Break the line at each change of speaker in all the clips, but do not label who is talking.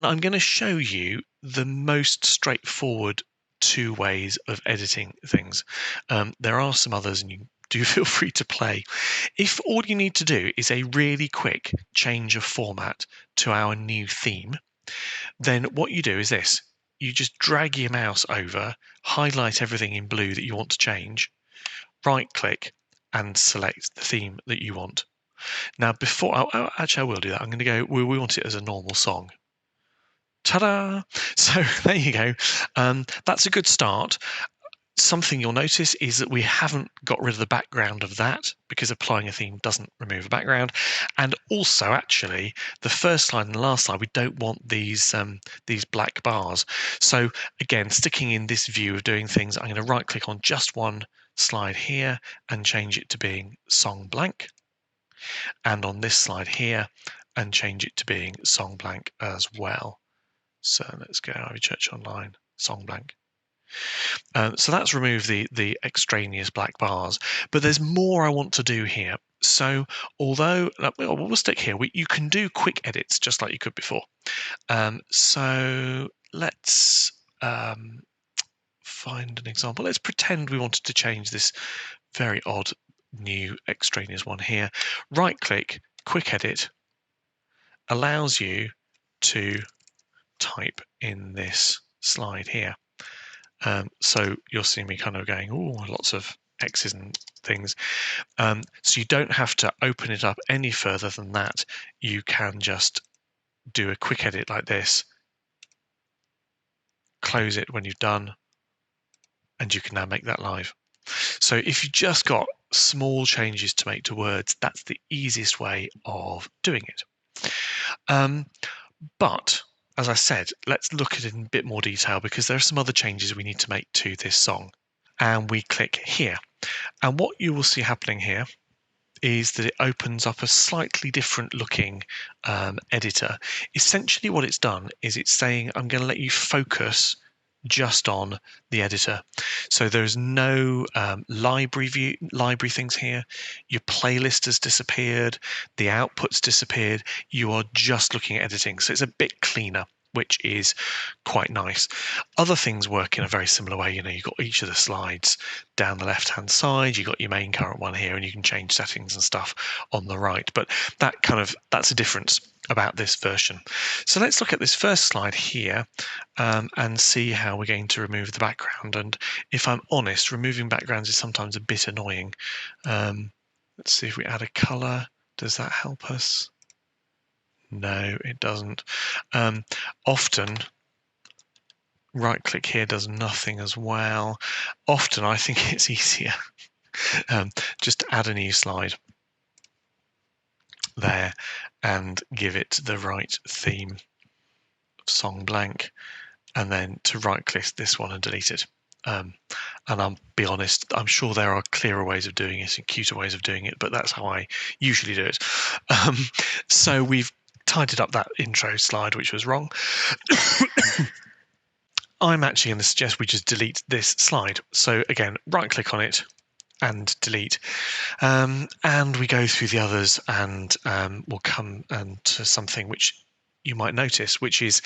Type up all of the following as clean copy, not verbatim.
I'm going to show you the most straightforward two ways of editing things. There are some others, and you do feel free to play. If all you need to do is a really quick change of format to our new theme, then what you do is this. You just drag your mouse over, highlight everything in blue that you want to change, right-click, and select the theme that you want. Now, actually, I will do that. I'm going to go, we want it as a normal song. Ta-da! So there you go. That's a good start. Something you'll notice is that we haven't got rid of the background of that because applying a theme doesn't remove a background. And also, actually, the first slide and the last slide, we don't want these black bars. So again, sticking in this view of doing things, I'm going to right-click on just one slide here and change it to being song blank. And on this slide here, and change it to being song blank as well. So let's go Ivy Church Online, song blank. So that's removed the extraneous black bars, but there's more I want to do here. So although we'll stick here, you can do quick edits just like you could before. So let's find an example. Let's pretend we wanted to change this very odd new extraneous one here. Right click, quick edit, allows you to type in this slide here. So you'll see me kind of going, oh, lots of X's and things. So you don't have to open it up any further than that. You can just do a quick edit like this, close it when you've done, and you can now make that live. So if you just got small changes to make to words, that's the easiest way of doing it. But as I said, let's look at it in a bit more detail because there are some other changes we need to make to this song. And we click here. And what you will see happening here is that it opens up a slightly different looking editor. Essentially what it's done is it's saying, I'm going to let you focus just on the editor. So there's no library things here. Your playlist has disappeared. The output's disappeared. You are just looking at editing. So it's a bit cleaner, which is quite nice. Other things work in a very similar way. You know, you've got each of the slides down the left-hand side. You've got your main current one here, and you can change settings and stuff on the right. But that's a difference about this version. So let's look at this first slide here and see how we're going to remove the background. And if I'm honest, removing backgrounds is sometimes a bit annoying. Let's see if we add a color. Does that help us? No, it doesn't. Often, right click here does nothing as well. Often I think it's easier just to add a new slide there and give it the right theme, song blank, and then to right click this one and delete it. And I'll be honest, I'm sure there are clearer ways of doing it and cuter ways of doing it, but that's how I usually do it. So we've tidied up that intro slide, which was wrong. I'm actually going to suggest we just delete this slide. So again, right click on it and delete. And we go through the others and we'll come to something which you might notice, which is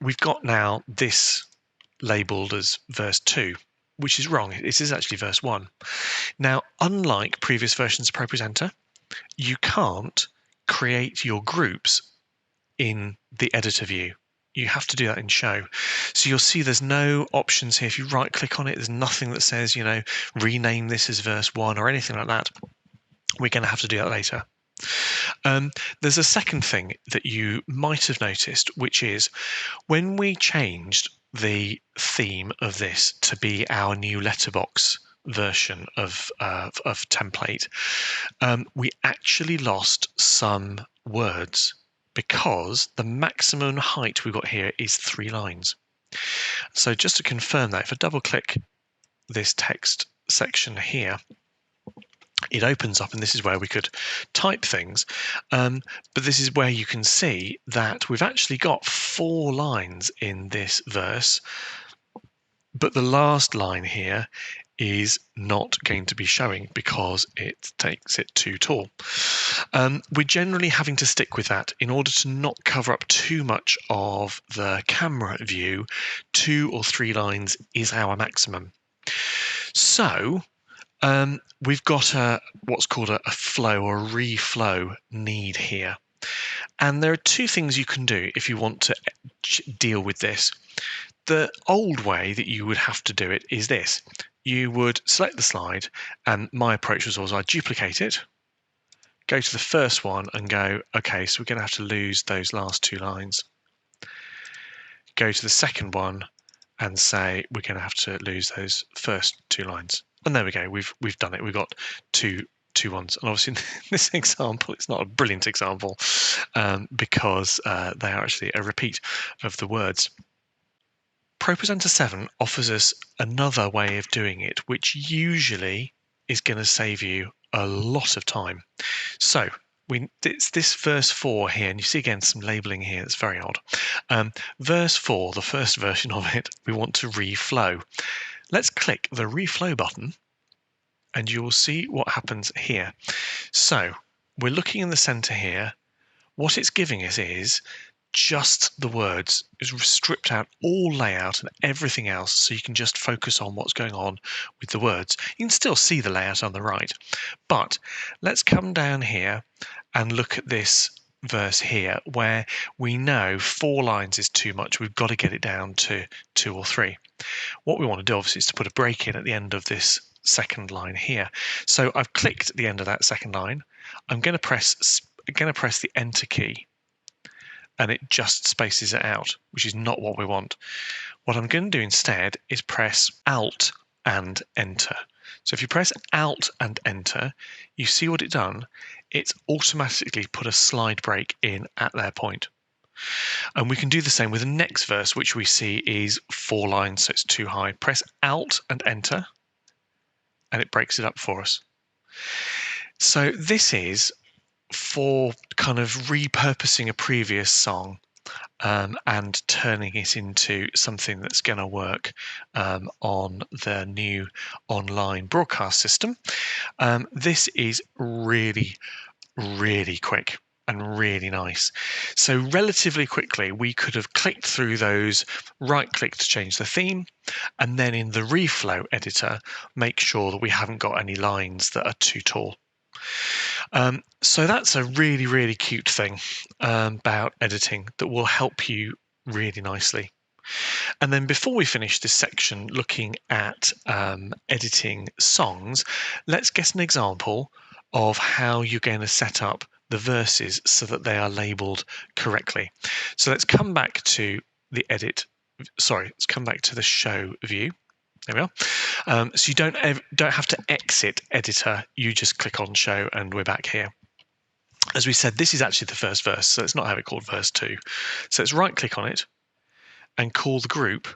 we've got now this labeled as verse 2, which is wrong. This is actually verse 1. Now, unlike previous versions of ProPresenter, you can't create your groups in the editor view. You have to do that in show. So you'll see there's no options here. If you right click on it, there's nothing that says, you know, rename this as verse 1 or anything like that. We're going to have to do that later. There's a second thing that you might have noticed, which is when we changed the theme of this to be our new letterbox version of template, we actually lost some words because the maximum height we've got here is 3 lines. So just to confirm that, if I double click this text section here, it opens up, and this is where we could type things. But this is where you can see that we've actually got 4 lines in this verse, but the last line here is not going to be showing because it takes it too tall. We're generally having to stick with that in order to not cover up too much of the camera view. 2 or 3 lines is our maximum. So we've got what's called a flow or reflow need here. And there are 2 things you can do if you want to deal with this. The old way that you would have to do it is this. You would select the slide, and my approach was always I'd duplicate it, go to the first one and go, okay, so we're going to have to lose those last 2 lines. Go to the second one and say we're going to have to lose those first 2 lines. And there we go, we've done it. We've got two ones. And obviously in this example, it's not a brilliant example because they are actually a repeat of the words. ProPresenter 7 offers us another way of doing it, which usually is going to save you a lot of time. So it's this verse 4 here, and you see again some labeling here that's very odd. Verse 4, the first version of it, we want to reflow. Let's click the reflow button, and you will see what happens here. So we're looking in the center here. What it's giving us is just the words. Is stripped out all layout and everything else, so you can just focus on what's going on with the words. You can still see the layout on the right, but let's come down here and look at this verse here where we know 4 lines is too much. We've got to get it down to 2 or 3. What we want to do obviously is to put a break in at the end of this second line here. So I've clicked at the end of that second line. I'm going to press the enter key, and it just spaces it out, which is not what we want. What I'm going to do instead is press Alt and Enter. So if you press Alt and Enter, you see what it's done. It's automatically put a slide break in at their point. And we can do the same with the next verse, which we see is 4 lines, so it's too high. Press Alt and Enter, and it breaks it up for us. So this is for kind of repurposing a previous song and turning it into something that's going to work on the new online broadcast system. This is really, really quick and really nice. So relatively quickly, we could have clicked through those, right-click to change the theme, and then in the reflow editor, make sure that we haven't got any lines that are too tall. So that's a really, really cute thing about editing that will help you really nicely. And then before we finish this section looking at editing songs, let's get an example of how you're going to set up the verses so that they are labeled correctly. So let's come back to the let's come back to the show view. There we are. So you don't have to exit editor. You just click on show and we're back here. As we said, this is actually the first verse, so let's not have it called verse 2. So let's right click on it and call the group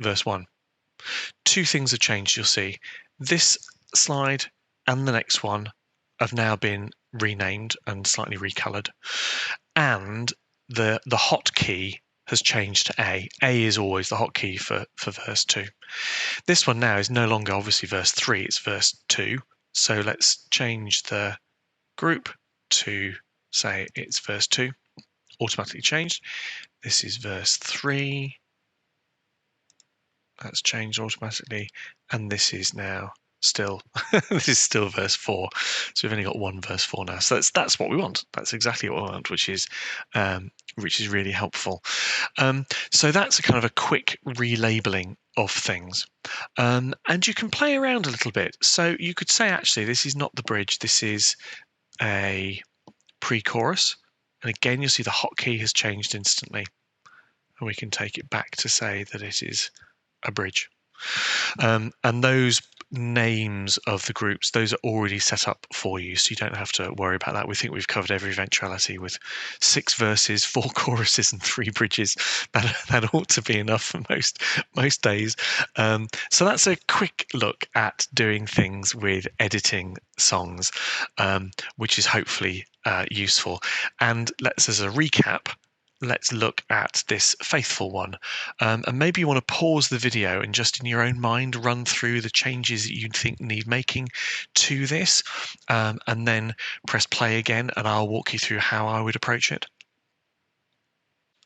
verse 1. 2 things have changed, you'll see. This slide and the next one have now been renamed and slightly recolored. And the hotkey has changed to A. A is always the hotkey for verse 2. This one now is no longer obviously verse 3, it's verse 2. So let's change the group to say it's verse 2. Automatically changed. This is verse 3. That's changed automatically. And this is now still this is still verse 4. So we've only got one verse 4 now. So that's what we want. That's exactly what we want, which is really helpful. So that's a kind of a quick relabeling of things. And you can play around a little bit. So you could say, actually, this is not the bridge. This is a pre-chorus. And again, you'll see the hotkey has changed instantly. And we can take it back to say that it is a bridge. And those names of the groups, those are already set up for you, so you don't have to worry about that. We think we've covered every eventuality with 6 verses, 4 choruses and 3 bridges. That ought to be enough for most days. So that's a quick look at doing things with editing songs, which is hopefully useful. And as a recap, let's look at this faithful one. And maybe you want to pause the video and just in your own mind run through the changes that you think need making to this, and then press play again, and I'll walk you through how I would approach it.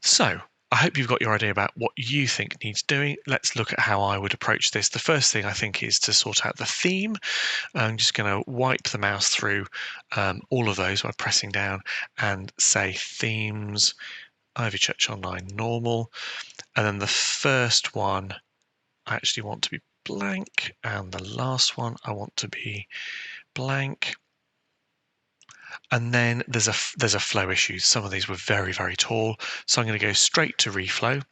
So I hope you've got your idea about what you think needs doing. Let's look at how I would approach this. The first thing I think is to sort out the theme. I'm just going to wipe the mouse through all of those by pressing down and say themes, Ivy Church Online normal. And then the first one I actually want to be blank, and the last one I want to be blank. And then there's a flow issue. Some of these were very, very tall, so I'm going to go straight to reflow.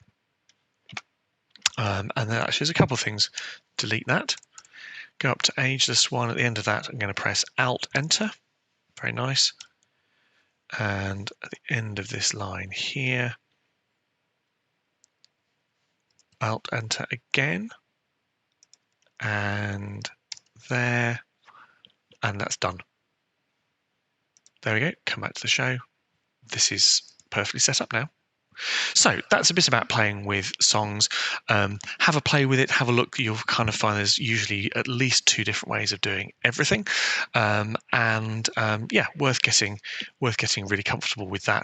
And then actually there's a couple of things. Delete that. Go up to ageless one. At the end of that, I'm going to press Alt Enter. Very nice. And at the end of this line here, Alt Enter again. And there. And that's done. There we go. Come back to the show. This is perfectly set up now. So that's a bit about playing with songs. Have a play with it, have a look. You'll kind of find there's usually at least 2 different ways of doing everything. Yeah, worth getting really comfortable with that.